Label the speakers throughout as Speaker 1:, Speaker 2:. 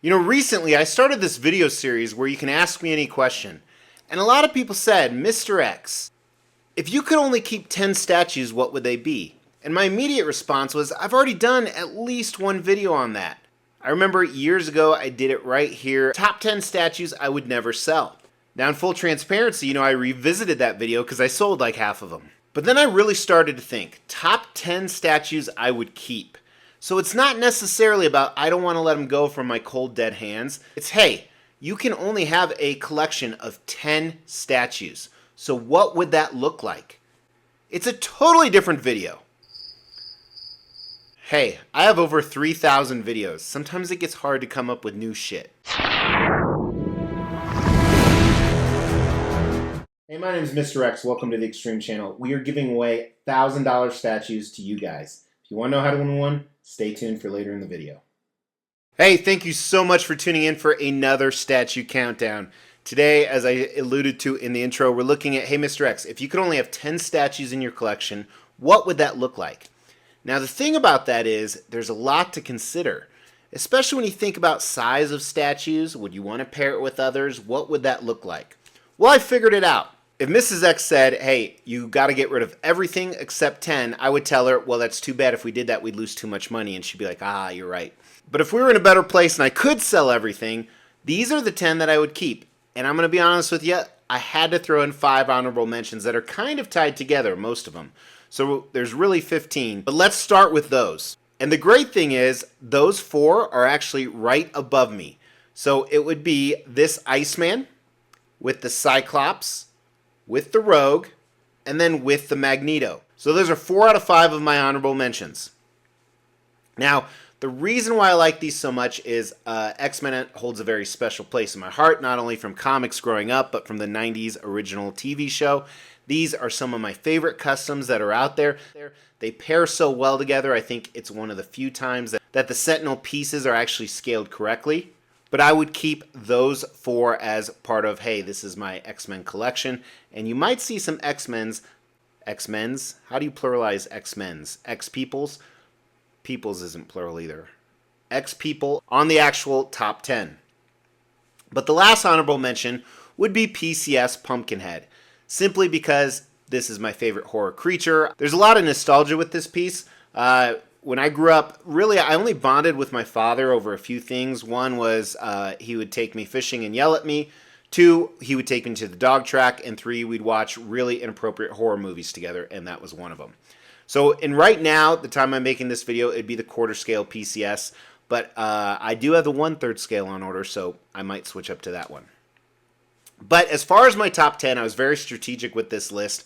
Speaker 1: Recently I started this video series where you can ask me any question. And a lot of people said, Mr. X, if you could only keep 10 statues, what would they be? And my immediate response was, I've already done at least one video on that. I remember years ago I did it right here, top 10 statues I would never sell. Now in full transparency, I revisited that video because I sold like half of them. But then I really started to think, top 10 statues I would keep. So it's not necessarily about I don't want to let them go from my cold dead hands. It's hey, you can only have a collection of 10 statues. So what would that look like? It's a totally different video. Hey, I have over 3,000 videos. Sometimes it gets hard to come up with new shit. Hey, my name is Mr. X. Welcome to the Extreme Channel. We are giving away $1,000 statues to you guys. If you want to know how to win one, stay tuned for later in the video. Hey, thank you so much for tuning in for another statue countdown. Today, as I alluded to in the intro, we're looking at, hey, Mr. X, if you could only have 10 statues in your collection, what would that look like? Now, the thing about that is there's a lot to consider, especially when you think about size of statues. Would you want to pair it with others? What would that look like? Well, I figured it out. If Mrs. X said, hey, you got to get rid of everything except 10, I would tell her, well, that's too bad. If we did that, we'd lose too much money. And she'd be like, you're right. But if we were in a better place and I could sell everything, these are the 10 that I would keep. And I'm going to be honest with you, I had to throw in 5 honorable mentions that are kind of tied together, most of them. So there's really 15, but let's start with those. And the great thing is those 4 are actually right above me. So it would be this Iceman with the Cyclops, with the Rogue, and then with the Magneto. So those are 4 out of 5 of my honorable mentions. Now, the reason why I like these so much is X-Men holds a very special place in my heart, not only from comics growing up, but from the 90s original TV show. These are some of my favorite customs that are out there. They pair so well together. I think it's one of the few times that the Sentinel pieces are actually scaled correctly. But I would keep those 4 as part of, hey, this is my X-Men collection. And you might see some X-Men's. How do you pluralize X-Men's? X-Peoples? Peoples isn't plural either. X-People on the actual top 10. But the last honorable mention would be PCS Pumpkinhead. Simply because this is my favorite horror creature. There's a lot of nostalgia with this piece. When I grew up, really, I only bonded with my father over a few things. One was he would take me fishing and yell at me. 2, he would take me to the dog track. And 3, we'd watch really inappropriate horror movies together, and that was one of them. So, and right now, the time I'm making this video, it'd be the quarter scale PCS. But I do have the 1/3 scale on order, so I might switch up to that one. But as far as my top 10, I was very strategic with this list.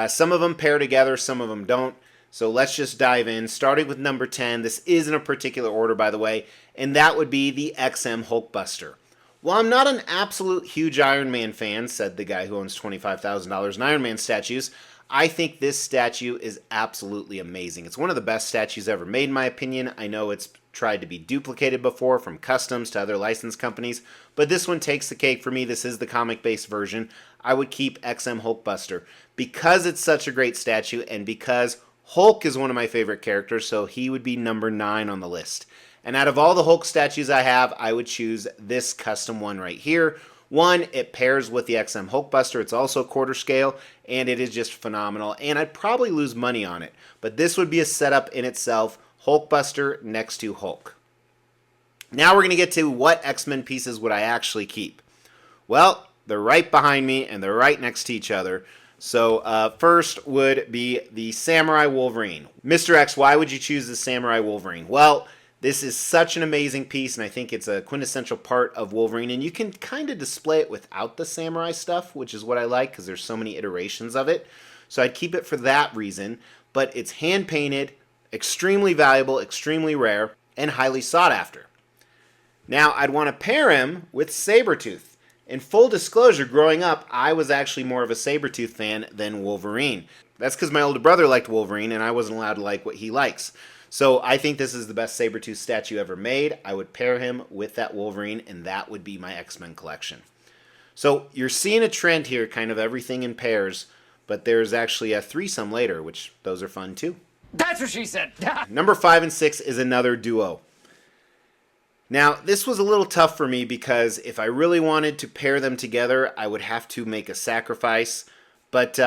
Speaker 1: Some of them pair together, some of them don't. So let's just dive in, starting with number 10. This is in a particular order, by the way, and that would be the XM Hulkbuster. While I'm not an absolute huge Iron Man fan, said the guy who owns $25,000 in Iron Man statues, I think this statue is absolutely amazing. It's one of the best statues ever made, in my opinion. I know it's tried to be duplicated before from customs to other license companies, but this one takes the cake for me. This is the comic-based version. I would keep XM Hulkbuster because it's such a great statue and because Hulk is one of my favorite characters, so he would be number 9 on the list. And out of all the Hulk statues I have, I would choose this custom one right here. One, it pairs with the XM Hulkbuster. It's also quarter scale, and it is just phenomenal. And I'd probably lose money on it, but this would be a setup in itself. Hulkbuster next to Hulk. Now we're going to get to what X-Men pieces would I actually keep. Well, they're right behind me, and they're right next to each other. So first would be the Samurai Wolverine. Mr. X, why would you choose the Samurai Wolverine? Well, this is such an amazing piece, and I think it's a quintessential part of Wolverine, and you can kind of display it without the samurai stuff, which is what I like because there's so many iterations of it. So I'd keep it for that reason, but it's hand-painted, extremely valuable, extremely rare, and highly sought after. Now, I'd want to pair him with Sabretooth. In full disclosure, growing up, I was actually more of a Sabretooth fan than Wolverine. That's because my older brother liked Wolverine, and I wasn't allowed to like what he likes. So I think this is the best Sabretooth statue ever made. I would pair him with that Wolverine, and that would be my X-Men collection. So you're seeing a trend here, kind of everything in pairs, but there's actually a threesome later, which those are fun too.
Speaker 2: That's what she said.
Speaker 1: Number 5 and 6 is another duo. Now, this was a little tough for me because if I really wanted to pair them together, I would have to make a sacrifice. But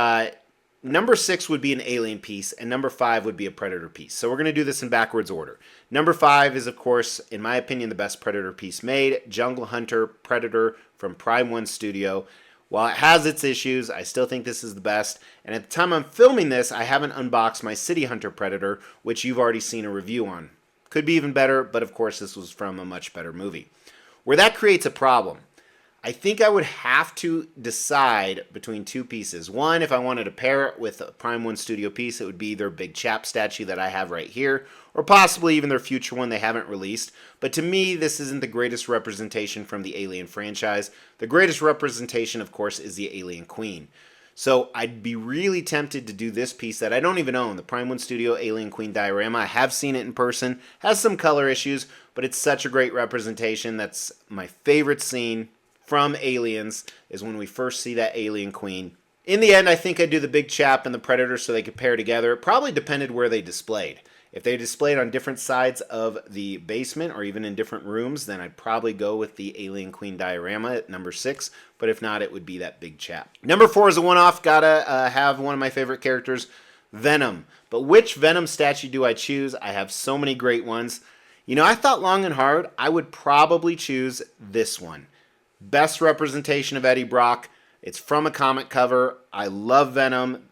Speaker 1: number 6 would be an alien piece, and number 5 would be a predator piece. So we're going to do this in backwards order. Number 5 is, of course, in my opinion, the best predator piece made, Jungle Hunter Predator from Prime 1 Studio. While it has its issues, I still think this is the best. And at the time I'm filming this, I haven't unboxed my City Hunter Predator, which you've already seen a review on. Could be even better, but of course this was from a much better movie. Where that creates a problem, I think I would have to decide between two pieces. One, if I wanted to pair it with a Prime 1 Studio piece, it would be their Big Chap statue that I have right here, or possibly even their future one they haven't released. But to me, this isn't the greatest representation from the Alien franchise. The greatest representation, of course, is the Alien Queen. So I'd be really tempted to do this piece that I don't even own, the Prime 1 Studio Alien Queen diorama. I have seen it in person, has some color issues, but it's such a great representation. That's my favorite scene from Aliens, is when we first see that Alien Queen. In the end, I think I'd do the Big Chap and the Predator so they could pair together. It probably depended where they displayed. If they displayed on different sides of the basement or even in different rooms, then I'd probably go with the Alien Queen diorama at number 6. But if not, it would be that Big Chap. Number 4 is a one-off. Gotta have one of my favorite characters, Venom. But which Venom statue do I choose? I have so many great ones. You know, I thought long and hard. I would probably choose this one. Best representation of Eddie Brock. It's from a comic cover. I love Venom.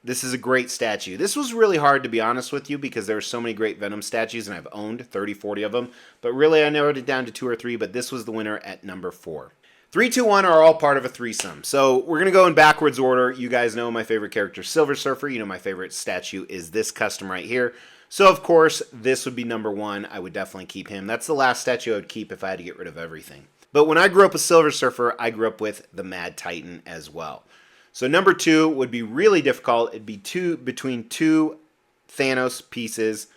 Speaker 1: This is a great statue. This was really hard, to be honest with you, because there are so many great Venom statues, and I've owned 30, 40 of them. But really, I narrowed it down to 2 or 3, but this was the winner at number 4. 3, 2, 1 are all part of a threesome. So we're going to go in backwards order. You guys know my favorite character, Silver Surfer. You know my favorite statue is this custom right here. So, of course, this would be number 1. I would definitely keep him. That's the last statue I would keep if I had to get rid of everything. But when I grew up with Silver Surfer, I grew up with the Mad Titan as well. So number 2 would be really difficult. It'd be between two Thanos pieces.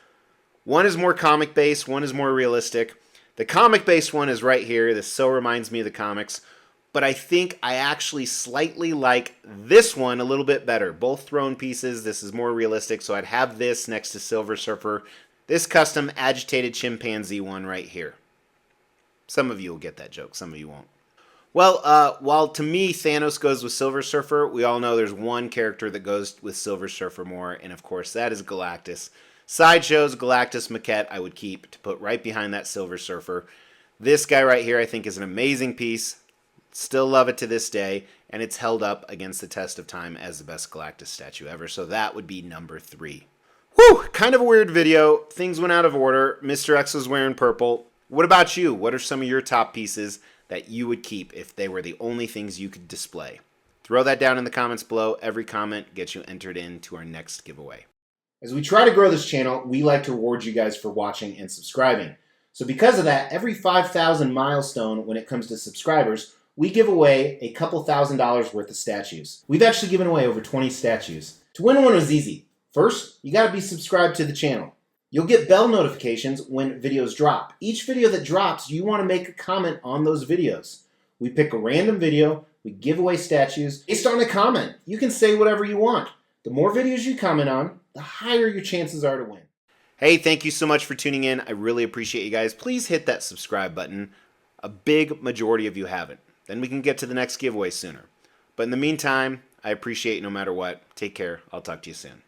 Speaker 1: One is more comic-based, one is more realistic. The comic-based one is right here. This so reminds me of the comics. But I think I actually slightly like this one a little bit better. Both throne pieces. This is more realistic, so I'd have this next to Silver Surfer. This custom agitated chimpanzee one right here. Some of you will get that joke, some of you won't. Well, while to me Thanos goes with Silver Surfer, we all know there's one character that goes with Silver Surfer more, and of course that is Galactus. Sideshow's Galactus maquette I would keep to put right behind that Silver Surfer. This guy right here I think is an amazing piece. Still love it to this day, and it's held up against the test of time as the best Galactus statue ever, so that would be number 3. Whew, kind of a weird video. Things went out of order. Mr. X was wearing purple. What about you? What are some of your top pieces that you would keep if they were the only things you could display? Throw that down in the comments below. Every comment gets you entered into our next giveaway. As we try to grow this channel, we like to reward you guys for watching and subscribing. So because of that, every 5,000 milestone when it comes to subscribers, we give away a couple $1,000s worth of statues. We've actually given away over 20 statues. To win one was easy. First, you gotta be subscribed to the channel. You'll get bell notifications when videos drop. Each video that drops, you want to make a comment on those videos. We pick a random video, we give away statues based on a comment. You can say whatever you want. The more videos you comment on, the higher your chances are to win. Hey, thank you so much for tuning in. I really appreciate you guys. Please hit that subscribe button. A big majority of you haven't. Then we can get to the next giveaway sooner. But in the meantime, I appreciate you no matter what. Take care. I'll talk to you soon.